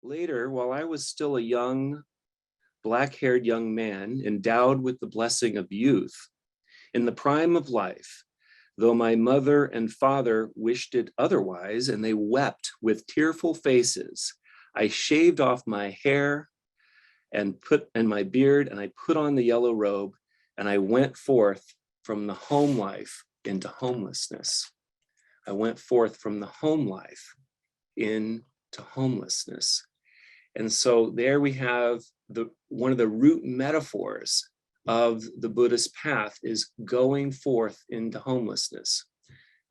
Later, while I was still a young, black-haired young man endowed with the blessing of youth, in the prime of life, though my mother and father wished it otherwise, and they wept with tearful faces, I shaved off my hair and my beard, and I put on the yellow robe, and I went forth from the home life into homelessness. I went forth from the home life into homelessness. And so there we have one of the root metaphors of the Buddhist path is going forth into homelessness.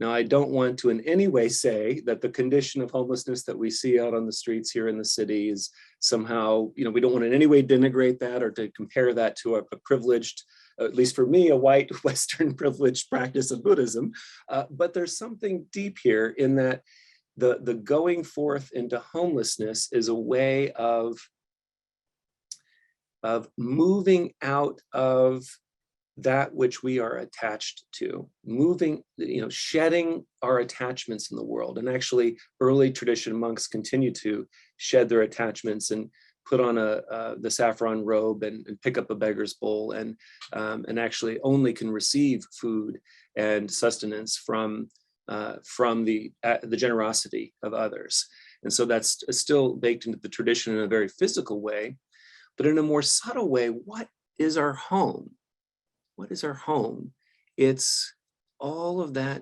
Now, I don't want to in any way say that the condition of homelessness that we see out on the streets here in the city is somehow, we don't want to in any way denigrate that or to compare that to a privileged, at least for me, a white Western privileged practice of Buddhism. But there's something deep here in that the going forth into homelessness is a way of moving out of that which we are attached to, shedding our attachments in the world. And actually, early tradition monks continue to shed their attachments and put on the saffron robe and pick up a beggar's bowl and actually only can receive food and sustenance from the generosity of others. And so that's still baked into the tradition in a very physical way, but in a more subtle way, what is our home? What is our home? It's all of that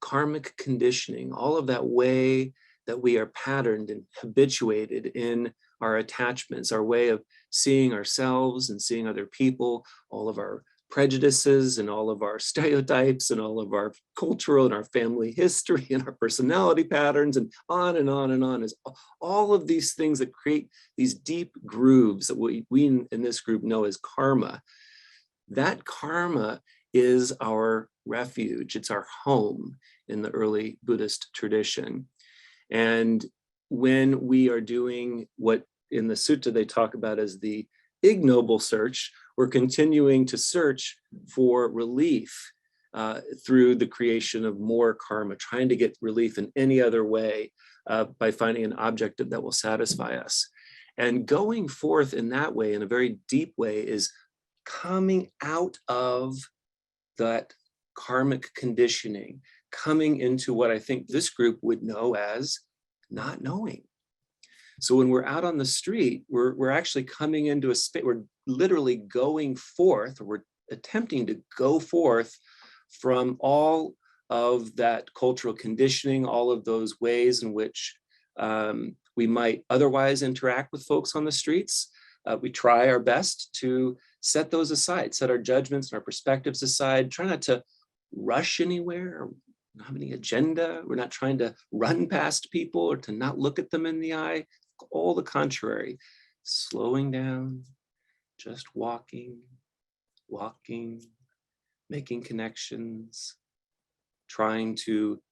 karmic conditioning, all of that way that we are patterned and habituated in our attachments, our way of seeing ourselves and seeing other people, all of our prejudices and all of our stereotypes and all of our cultural and our family history and our personality patterns and on and on and on, is all of these things that create these deep grooves that we in this group know as karma. That karma is our refuge. It's our home in the early Buddhist tradition. And when we are doing what in the sutta they talk about as the ignoble search, we're continuing to search for relief through the creation of more karma, trying to get relief in any other way by finding an object that will satisfy us. And going forth in that way, in a very deep way, is coming out of that karmic conditioning, coming into what I think this group would know as not knowing. So when we're out on the street, we're actually coming into a space, we're literally going forth, or we're attempting to go forth from all of that cultural conditioning, all of those ways in which we might otherwise interact with folks on the streets. We try our best to set those aside, set our judgments and our perspectives aside, try not to rush anywhere or not have any agenda. We're not trying to run past people or to not look at them in the eye. All the contrary, slowing down, just walking, making connections, trying to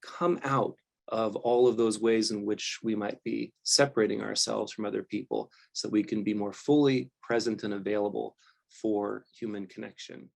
come out of all of those ways in which we might be separating ourselves from other people so that we can be more fully present and available for human connection.